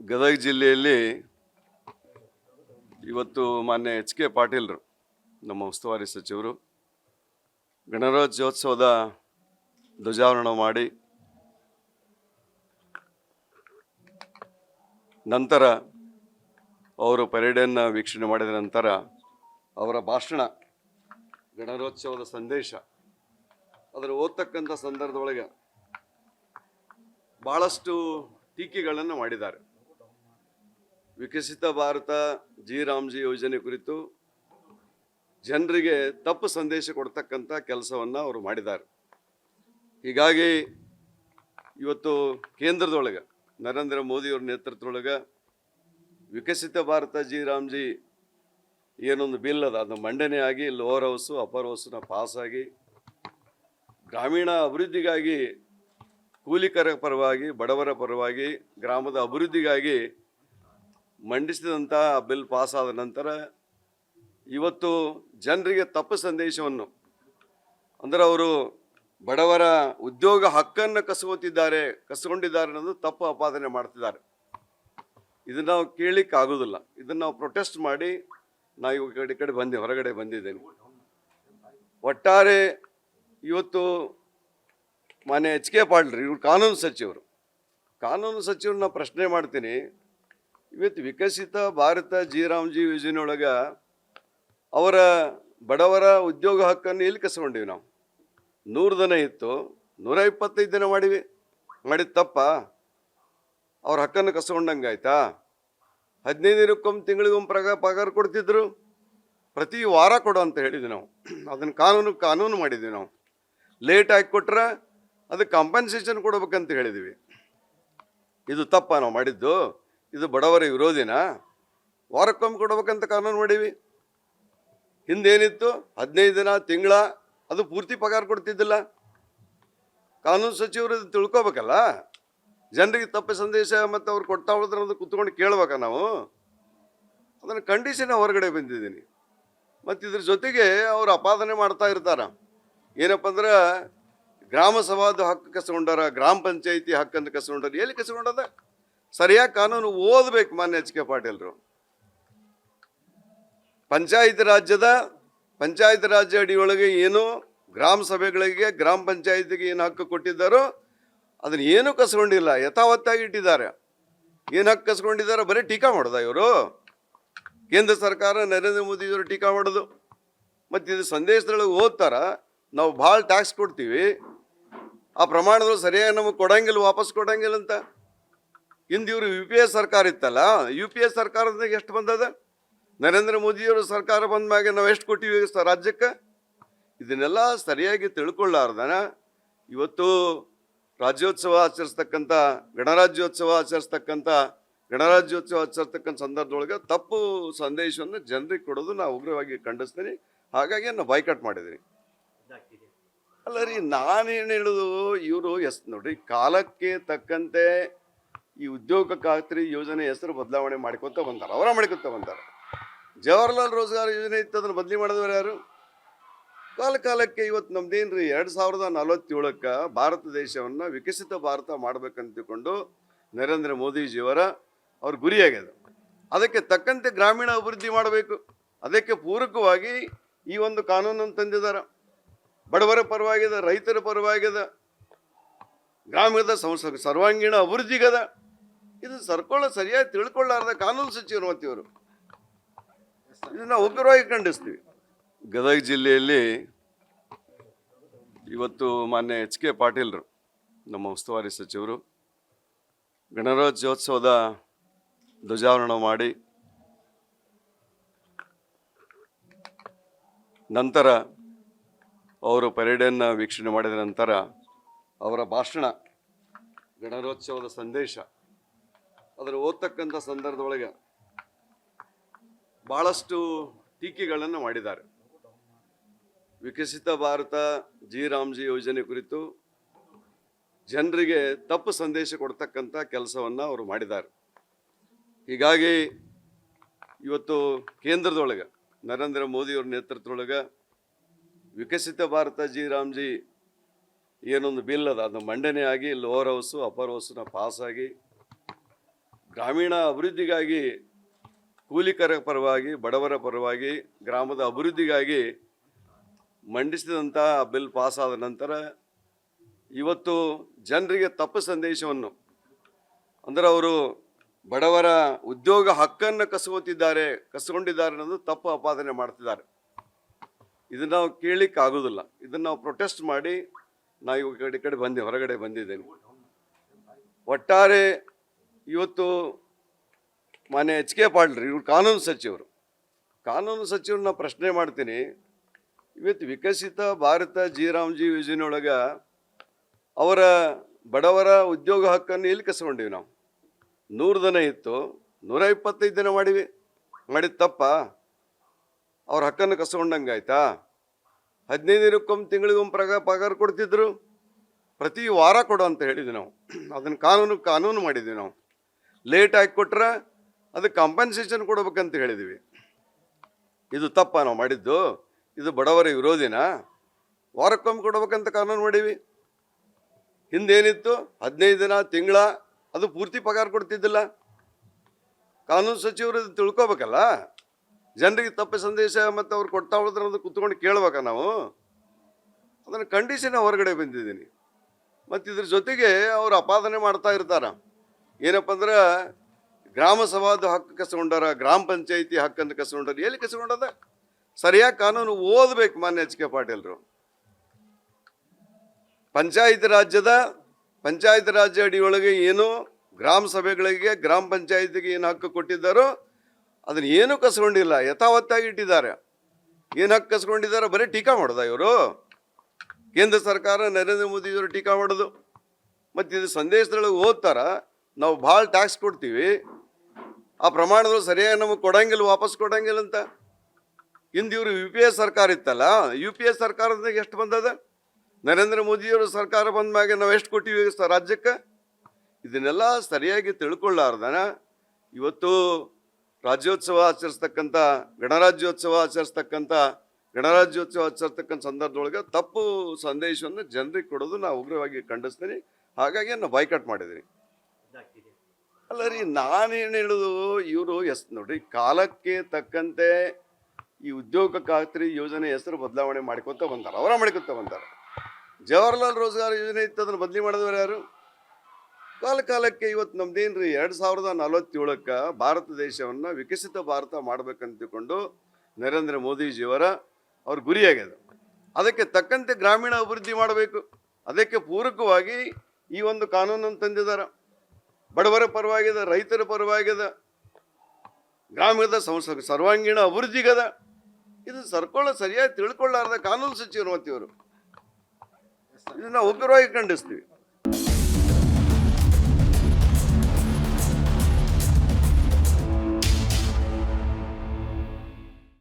ಗದಗ ಜಿಲ್ಲೆಯಲ್ಲಿ ಇವತ್ತು ಮಾನ್ಯ ಎಚ್.ಕೆ. ಪಾಟೀಲ್ರು ನಮ್ಮ ಉಸ್ತುವಾರಿ ಸಚಿವರು ಗಣರಾಜ್ಯೋತ್ಸವದ ಧ್ವಜಾರೋಹಣ ಮಾಡಿ ನಂತರ ಅವರು ಪರೇಡನ್ನು ವೀಕ್ಷಣೆ ಮಾಡಿದ ನಂತರ ಅವರ ಭಾಷಣ ಗಣರಾಜ್ಯೋತ್ಸವದ ಸಂದೇಶ ಅದರ ಓದ್ತಕ್ಕಂಥ ಸಂದರ್ಭದೊಳಗೆ ಭಾಳಷ್ಟು ಟೀಕೆಗಳನ್ನು ಮಾಡಿದ್ದಾರೆ. ವಿಕಸಿತ ಭಾರತ ಜಿ ರಾಮ್ಜಿ ಯೋಜನೆ ಕುರಿತು ಜನರಿಗೆ ತಪ್ಪು ಸಂದೇಶ ಕೊಡ್ತಕ್ಕಂಥ ಕೆಲಸವನ್ನು ಅವರು ಮಾಡಿದ್ದಾರೆ. ಹೀಗಾಗಿ ಇವತ್ತು ಕೇಂದ್ರದೊಳಗೆ ನರೇಂದ್ರ ಮೋದಿಯವ್ರ ನೇತೃತ್ವದೊಳಗೆ ವಿಕಸಿತ ಭಾರತ ಜಿ ರಾಮ್ಜಿ ಏನೊಂದು ಬಿಲ್ ಅದ ಅದು ಮಂಡನೆ ಆಗಿ ಲೋವರ್ ಹೌಸು ಅಪ್ಪರ್ ಹೌಸ್ನ ಪಾಸಾಗಿ ಗ್ರಾಮೀಣ ಅಭಿವೃದ್ಧಿಗಾಗಿ ಕೂಲಿಕರ ಪರವಾಗಿ ಬಡವರ ಪರವಾಗಿ ಗ್ರಾಮದ ಅಭಿವೃದ್ಧಿಗಾಗಿ ಮಂಡಿಸಿದಂಥ ಬಿಲ್ ಪಾಸಾದ ನಂತರ ಇವತ್ತು ಜನರಿಗೆ ತಪ್ಪು ಸಂದೇಶವನ್ನು ಅಂದರೆ ಅವರು ಬಡವರ ಉದ್ಯೋಗ ಹಕ್ಕನ್ನು ಕಸ್ಕೊಂಡಿದ್ದಾರೆ ಅನ್ನೋದು ತಪ್ಪು ಆಪಾದನೆ ಮಾಡ್ತಿದ್ದಾರೆ. ಇದನ್ನು ನಾವು ಕೇಳಲಿಕ್ಕೆ ಆಗೋದಿಲ್ಲ. ಇದನ್ನು ನಾವು ಪ್ರೊಟೆಸ್ಟ್ ಮಾಡಿ ನಾವು ಈ ಕಡೆ ಹೊರಗಡೆ ಬಂದಿದ್ದೇನೆ. ಒಟ್ಟಾರೆ ಇವತ್ತು ಮಾನ್ಯ ಎಚ್.ಕೆ. ಪಾಟೀಲ್ ಇವರು ಕಾನೂನು ಸಚಿವರನ್ನ ಪ್ರಶ್ನೆ ಮಾಡ್ತೀನಿ. ಇವತ್ತು ವಿಕಸಿತ ಭಾರತ ಜಿ ರಾಮ್ಜಿ ಯೋಜನೆಯೊಳಗೆ ಅವರ ಬಡವರ ಉದ್ಯೋಗ ಹಕ್ಕನ್ನು ಎಲ್ಲಿ ಕಸ್ಕೊಂಡಿವಿ ನಾವು? 100 ದಿನ ಇತ್ತು, 125 ದಿನ ಮಾಡಿದ ತಪ್ಪ? ಅವ್ರ ಹಕ್ಕನ್ನು ಕಸ್ಕೊಂಡಂಗೆ ಆಯ್ತಾ? 15 ದಿನಕ್ಕೊಮ್ಮೆ ತಿಂಗಳಿಗೊಮ್ಮೆ ಪಗಾರ ಕೊಡ್ತಿದ್ರು, ಪ್ರತಿ ವಾರ ಕೊಡು ಅಂತ ಹೇಳಿದ್ವಿ ನಾವು. ಅದನ್ನು ಕಾನೂನು ಮಾಡಿದ್ವಿ ನಾವು. ಲೇಟ್ ಆಗಿ ಕೊಟ್ರೆ ಅದಕ್ಕೆ ಕಾಂಪನ್ಸೇಷನ್ ಕೊಡ್ಬೇಕಂತ ಹೇಳಿದ್ವಿ. ಇದು ತಪ್ಪ ನಾವು ಮಾಡಿದ್ದು? ಇದು ಬಡವರ ವಿರೋಧಿನ? ವಾರಕ್ಕೊಮ್ಮೆ ಕೊಡ್ಬೇಕಂತ ಕಾನೂನು ಮಾಡೀವಿ. ಹಿಂದೇನಿತ್ತು 15 ದಿನ ತಿಂಗಳ, ಅದು ಪೂರ್ತಿ ಪಗಾರ ಕೊಡ್ತಿದ್ದಿಲ್ಲ. ಕಾನೂನು ಸಚಿವರು ತಿಳ್ಕೊಬೇಕಲ್ಲ. ಜನರಿಗೆ ತಪ್ಪು ಸಂದೇಶ ಮತ್ತು ಅವ್ರು ಕೊಡ್ತಾ ಹೋದ್ರೆ ಅದು ಕುತ್ಕೊಂಡು ಕೇಳ್ಬೇಕ ನಾವು? ಅದನ್ನು ಕಂಡೀಷನ್ ಹೊರಗಡೆ ಬಂದಿದ್ದೀನಿ. ಮತ್ತು ಇದ್ರ ಜೊತೆಗೆ ಅವರು ಅಪಾದನೆ ಮಾಡ್ತಾ ಇರ್ತಾರೆ. ಏನಪ್ಪ ಅಂದ್ರೆ ಗ್ರಾಮ ಸಭಾದ ಹಕ್ಕು ಕಸ್ಕೊಂಡಾರ, ಗ್ರಾಮ ಪಂಚಾಯಿತಿ ಹಕ್ಕನ್ನು ಕಸ್ಕೊಂಡಾರ. ಎಲ್ಲಿ ಕಸ್ಕೊಂಡದ? ಸರಿಯಾಗಿ ಕಾನೂನು ಓದಬೇಕು ಮಾನ್ಯ ಎಚ್.ಕೆ. ಪಾಟೀಲ್ರು. ಪಂಚಾಯತ್ ರಾಜ್ಯ ಅಡಿಯೊಳಗೆ ಏನು ಗ್ರಾಮ ಸಭೆಗಳಿಗೆ ಗ್ರಾಮ ಪಂಚಾಯತಿಗೆ ಏನು ಹಕ್ಕು ಕೊಟ್ಟಿದ್ದಾರೋ ಅದನ್ನು ಏನೂ ಕಸ್ಕೊಂಡಿಲ್ಲ, ಯಥಾವತ್ತಾಗಿ ಇಟ್ಟಿದ್ದಾರೆ. ಏನು ಹಕ್ಕು ಕಸ್ಕೊಂಡಿದ್ದಾರೆ? ಬರೀ ಟೀಕಾ ಮಾಡೋದ ಇವರು? ಕೇಂದ್ರ ಸರ್ಕಾರ ನರೇಂದ್ರ ಮೋದಿಯವರು ಟೀಕಾ ಮಾಡೋದು. ಮತ್ತು ಇದು ಸಂದೇಶದೊಳಗೆ ಓದ್ತಾರ, ನಾವು ಭಾಳ ಟ್ಯಾಕ್ಸ್ ಕೊಡ್ತೀವಿ, ಆ ಪ್ರಮಾಣದಲ್ಲಿ ಸರಿಯಾಗಿ ನಮಗೆ ಕೊಡಂಗಿಲ್ಲ, ವಾಪಸ್ ಕೊಡಂಗಿಲ್ಲ ಅಂತ. ಇಂದು ಇವರು UPA ಸರ್ಕಾರ ಇತ್ತಲ್ಲ, UPA ಸರ್ಕಾರದಾಗ ಎಷ್ಟು ಬಂದದ? ನರೇಂದ್ರ ಮೋದಿಯವರು ಸರ್ಕಾರ ಬಂದ ಮ್ಯಾಗೆ ನಾವು ಎಷ್ಟು ಕೊಟ್ಟಿವಿ ರಾಜ್ಯಕ್ಕೆ? ಇದನ್ನೆಲ್ಲ ಸರಿಯಾಗಿ ತಿಳ್ಕೊಳ್ಳಾರ್ದನ ಇವತ್ತು ಗಣರಾಜ್ಯೋತ್ಸವ ಆಚರಿಸ್ತಕ್ಕಂಥ ಸಂದರ್ಭದೊಳಗೆ ತಪ್ಪು ಸಂದೇಶವನ್ನು ಜನರಿಗೆ ಕೊಡೋದು ನಾವು ಉಗ್ರವಾಗಿ ಖಂಡಿಸ್ತೀನಿ. ಹಾಗಾಗಿ ನಾವು ಬಾಯ್ಕಾಟ್ ಮಾಡಿದ್ದೀನಿ. ಅಲ್ಲ ರೀ, ನಾನೇನು ಹೇಳೋದು, ಇವರು ನೋಡ್ರಿ, ಕಾಲಕ್ಕೆ ತಕ್ಕಂತೆ ಈ ಉದ್ಯೋಗ ಖಾತ್ರಿ ಯೋಜನೆ ಹೆಸರು ಬದಲಾವಣೆ ಮಾಡ್ಕೊತ ಬಂದಾರೆ. ಜವಾಹರ್ಲಾಲ್ ರೋಜ್ಗಾರ್ ಯೋಜನೆ ಇತ್ತು, ಅದನ್ನು ಬದಲಿ ಮಾಡಿದವರು ಯಾರು? ಕಾಲಕ್ಕೆ ಇವತ್ತು ನಮ್ದೇನ್ರಿ 2047ಕ್ಕೆ ಭಾರತ ದೇಶವನ್ನು ವಿಕಸಿತ ಭಾರತ ಮಾಡ್ಬೇಕಂತಕೊಂಡು ನರೇಂದ್ರ ಮೋದಿಜಿಯವರ ಅವ್ರ ಗುರಿಯಾಗಿದೆ. ಅದಕ್ಕೆ ತಕ್ಕಂತೆ ಗ್ರಾಮೀಣ ಅಭಿವೃದ್ಧಿ ಮಾಡಬೇಕು. ಅದಕ್ಕೆ ಪೂರಕವಾಗಿ ಈ ಒಂದು ಕಾನೂನನ್ನು ತಂದಿದ್ದಾರೆ. ಬಡವರ ಪರವಾಗಿದೆ, ರೈತರ ಪರವಾಗಿದೆ, ಗ್ರಾಮೀಣದ ಸರ್ವಾಂಗೀಣ ಅಭಿವೃದ್ಧಿಗದ. ಇದು ಸರಿಯಾಗಿ ತಿಳ್ಕೊಳ್ಳಾರ್ದ ಕಾನೂನು ಸಚಿವರು ಮತ್ತಿವರು ಇದನ್ನ ಉಗ್ರವಾಗಿ ಖಂಡಿಸ್ತೀವಿ. ಗದಗ ಜಿಲ್ಲೆಯಲ್ಲಿ ಇವತ್ತು ಮಾನ್ಯ ಎಚ್.ಕೆ. ಪಾಟೀಲ್ರು ನಮ್ಮ ಉಸ್ತುವಾರಿ ಸಚಿವರು ಗಣರಾಜ್ಯೋತ್ಸವದ ಧ್ವಜಾರೋಹಣ ಮಾಡಿ ನಂತರ ಅವರು ಪರೇಡನ್ನು ವೀಕ್ಷಣೆ ಮಾಡಿದ ನಂತರ ಅವರ ಭಾಷಣ ಗಣರಾಜ್ಯೋತ್ಸವದ ಸಂದೇಶ ಅದರ ಓದ್ತಕ್ಕಂಥ ಸಂದರ್ಭದೊಳಗೆ ಭಾಳಷ್ಟು ಟೀಕೆಗಳನ್ನು ಮಾಡಿದ್ದಾರೆ. ವಿಕಸಿತ ಭಾರತ ಜಿ ರಾಮ್ಜಿ ಯೋಜನೆ ಕುರಿತು ಜನರಿಗೆ ತಪ್ಪು ಸಂದೇಶ ಕೊಡ್ತಕ್ಕಂಥ ಕೆಲಸವನ್ನು ಅವರು ಮಾಡಿದ್ದಾರೆ. ಹೀಗಾಗಿ ಇವತ್ತು ಕೇಂದ್ರದೊಳಗೆ ನರೇಂದ್ರ ಮೋದಿಯವ್ರ ನೇತೃತ್ವದೊಳಗೆ ವಿಕಸಿತ ಭಾರತ ಜಿ ರಾಮ್ಜಿ ಏನೊಂದು ಬಿಲ್ ಅದ ಅದು ಮಂಡನೆ ಆಗಿ ಲೋವರ್ ಹೌಸು ಅಪ್ಪರ್ ಹೌಸ್ನ ಪಾಸಾಗಿ ಗ್ರಾಮೀಣ ಅಭಿವೃದ್ಧಿಗಾಗಿ ಕೂಲಿಕರ ಪರವಾಗಿ ಬಡವರ ಪರವಾಗಿ ಗ್ರಾಮದ ಅಭಿವೃದ್ಧಿಗಾಗಿ ಮಂಡಿಸಿದಂಥ ಬಿಲ್ ಪಾಸ್ ಆದ ನಂತರ ಇವತ್ತು ಜನರಿಗೆ ತಪ್ಪು ಸಂದೇಶವನ್ನು ಅಂದರೆ ಅವರು ಬಡವರ ಉದ್ಯೋಗ ಹಕ್ಕನ್ನು ಕಸ್ಕೊಂಡಿದ್ದಾರೆ ಅನ್ನೋದು ತಪ್ಪು ಆಪಾದನೆ ಮಾಡ್ತಿದ್ದಾರೆ. ಇದನ್ನು ನಾವು ಕೇಳಲಿಕ್ಕೆ ಆಗೋದಿಲ್ಲ. ಇದನ್ನು ನಾವು ಪ್ರೊಟೆಸ್ಟ್ ಮಾಡಿ ನಾವು ಈ ಕಡೆ ಹೊರಗಡೆ ಬಂದಿದ್ದೇನೆ. ಒಟ್ಟಾರೆ ಇವತ್ತು ಮಾನ್ಯ ಎಚ್ ಕೆ ಪಾಟೀಲ್ ಇವರು ಕಾನೂನು ಸಚಿವರನ್ನ ಪ್ರಶ್ನೆ ಮಾಡ್ತೀನಿ. ಇವತ್ತು ವಿಕಸಿತ ಭಾರತ ಜಿ ಯೋಜನೆಯೊಳಗೆ ಅವರ ಬಡವರ ಉದ್ಯೋಗ ಹಕ್ಕನ್ನು ಎಲ್ಲಿ ಕಸ್ಕೊಂಡಿವಿ ನಾವು? 100 ದಿನ ಇತ್ತು, 125 ದಿನ ಮಾಡಿದ ತಪ್ಪ? ಅವ್ರ ಹಕ್ಕನ್ನು ಕಸ್ಕೊಂಡಂಗೆ ಆಯ್ತಾ? 15 ದಿನಕ್ಕೊಮ್ಮೆ ತಿಂಗಳಿಗೊಮ್ಮೆ ಪಗಾರ ಕೊಡ್ತಿದ್ರು, ಪ್ರತಿ ವಾರ ಕೊಡು ಅಂತ ಹೇಳಿದ್ವಿ ನಾವು. ಅದನ್ನು ಕಾನೂನು ಮಾಡಿದ್ವಿ ನಾವು. ಲೇಟ್ ಆಗಿ ಕೊಟ್ರೆ ಅದಕ್ಕೆ ಕಾಂಪನ್ಸೇಷನ್ ಕೊಡ್ಬೇಕಂತ ಹೇಳಿದ್ವಿ. ಇದು ತಪ್ಪ ನಾವು ಮಾಡಿದ್ದು? ಇದು ಬಡವರ ವಿರೋಧಿನ? ವಾರಕ್ಕೊಮ್ಮೆ ಕೊಡ್ಬೇಕಂತ ಕಾನೂನು ಮಾಡೀವಿ. ಹಿಂದೇನಿತ್ತು 15 ದಿನ ತಿಂಗಳ ಅದು ಪೂರ್ತಿ ಪಗಾರ ಕೊಡ್ತಿದ್ದಿಲ್ಲ. ಕಾನೂನು ಸಚಿವರು ತಿಳ್ಕೊಬೇಕಲ್ಲ. ಜನರಿಗೆ ತಪ್ಪು ಸಂದೇಶ ಮತ್ತು ಅವ್ರು ಕೊಡ್ತಾ ಹೋದ್ರೆ ಅದು ಕುತ್ಕೊಂಡು ಕೇಳ್ಬೇಕ ನಾವು? ಅದನ್ನು ಖಂಡಿಸಿ ಹೊರಗಡೆ ಬಂದಿದ್ದೀನಿ. ಮತ್ತು ಇದ್ರ ಜೊತೆಗೆ ಅವರು ಅಪಾದನೆ ಮಾಡ್ತಾ ಇರ್ತಾರೆ. ಏನಪ್ಪ ಅಂದ್ರೆ ಗ್ರಾಮ ಸಭಾದ ಹಕ್ಕು ಕಸ್ಕೊಂಡಾರ, ಗ್ರಾಮ ಪಂಚಾಯಿತಿ ಹಕ್ಕನ್ನು ಕಸ್ಕೊಂಡಾರ. ಎಲ್ಲಿ ಕಸ್ಕೊಂಡದ? ಸರಿಯಾಗಿ ಕಾನೂನು ಓದಬೇಕು ಮಾನ್ಯ ಎಚ್ ಕೆ ಪಾಟೀಲ್ರು. ಪಂಚಾಯತ್ ರಾಜ್ಯ ಅಡಿಯೊಳಗೆ ಏನು ಗ್ರಾಮ ಸಭೆಗಳಿಗೆ ಗ್ರಾಮ ಪಂಚಾಯತಿಗೆ ಏನು ಹಕ್ಕು ಕೊಟ್ಟಿದ್ದಾರೋ ಅದನ್ನು ಏನೂ ಕಸ್ಕೊಂಡಿಲ್ಲ, ಯಥಾವತ್ತಾಗಿ ಇಟ್ಟಿದ್ದಾರೆ. ಏನು ಹಕ್ಕು ಕಸ್ಕೊಂಡಿದ್ದಾರೆ? ಬರೀ ಟೀಕಾ ಮಾಡೋದ ಇವರು? ಕೇಂದ್ರ ಸರ್ಕಾರ ನರೇಂದ್ರ ಮೋದಿಯವರು ಟೀಕಾ ಮಾಡೋದು. ಮತ್ತು ಇದು ಸಂದೇಶದೊಳಗೆ ಓದ್ತಾರ, ನಾವು ಭಾಳ ಟ್ಯಾಕ್ಸ್ ಕೊಡ್ತೀವಿ, ಆ ಪ್ರಮಾಣದಲ್ಲಿ ಸರಿಯಾಗಿ ನಮಗೆ ಕೊಡಂಗಿಲ್ಲ, ವಾಪಸ್ ಕೊಡಂಗಿಲ್ಲ ಅಂತ. ಹಿಂದೆ ಇವರು UPA ಸರ್ಕಾರ ಇತ್ತಲ್ಲ, UPA ಸರ್ಕಾರದಾಗ ಎಷ್ಟು ಬಂದದ? ನರೇಂದ್ರ ಮೋದಿಯವರು ಸರ್ಕಾರ ಬಂದ ಮ್ಯಾಗೆ ನಾವು ಎಷ್ಟು ಕೊಟ್ಟಿವಿ ರಾಜ್ಯಕ್ಕೆ? ಇದನ್ನೆಲ್ಲ ಸರಿಯಾಗಿ ತಿಳ್ಕೊಳ್ಳಾರ್ದನ ಇವತ್ತು ರಾಜ್ಯೋತ್ಸವ ಆಚರಿಸ್ತಕ್ಕಂಥ ಗಣರಾಜ್ಯೋತ್ಸವ ಆಚರಿಸ್ತಕ್ಕಂಥ ಸಂದರ್ಭದೊಳಗೆ ತಪ್ಪು ಸಂದೇಶವನ್ನು ಜನರಿಗೆ ಕೊಡೋದು ನಾವು ಉಗ್ರವಾಗಿ ಖಂಡಿಸ್ತೀನಿ. ಹಾಗಾಗಿ ನಾವು ಬಾಯ್ಕಾಟ್ ಮಾಡಿದ್ದೀನಿ. ಅಲ್ಲ ರೀ, ನಾನೇನು ಹೇಳೋದು, ಇವರು ನೋಡ್ರಿ, ಕಾಲಕ್ಕೆ ತಕ್ಕಂತೆ ಈ ಉದ್ಯೋಗ ಖಾತ್ರಿ ಯೋಜನೆ ಹೆಸರು ಬದಲಾವಣೆ ಮಾಡ್ಕೊತ ಬಂದಾರ. ಜವಾಹರ್ಲಾಲ್ ರೋಜ್ಗಾರ್ ಯೋಜನೆ ಇತ್ತು, ಅದನ್ನು ಬದಲಿ ಮಾಡಿದವರು ಯಾರು? ಕಾಲಕ್ಕೆ ಇವತ್ತು ನಮ್ದೇನ್ರಿ 2047ಕ್ಕೆ ಭಾರತ ದೇಶವನ್ನು ವಿಕಸಿತ ಭಾರತ ಮಾಡ್ಬೇಕಂತಕೊಂಡು ನರೇಂದ್ರ ಅವ್ರ ಗುರಿಯಾಗ್ಯದ. ಅದಕ್ಕೆ ತಕ್ಕಂತೆ ಗ್ರಾಮೀಣ ಅಭಿವೃದ್ಧಿ ಮಾಡಬೇಕು. ಅದಕ್ಕೆ ಪೂರಕವಾಗಿ ಈ ಒಂದು ಕಾನೂನನ್ನು ತಂದಿದ್ದಾರೆ. ಬಡವರ ಪರವಾಗಿದೆ, ರೈತರ ಪರವಾಗಿದೆ, ಗ್ರಾಮದ ಸರ್ವಾಂಗೀಣ ಅಭಿವೃದ್ಧಿಗದ. ಇದು ಸರಿಯಾಗಿ ತಿಳ್ಕೊಳ್ಳಾರ್ದ ಕಾನೂನು ಸಚಿವರು ಮತ್ತು ಇವರು ಇದನ್ನ ಉಗ್ರವಾಗಿ ಖಂಡಿಸ್ತೀವಿ.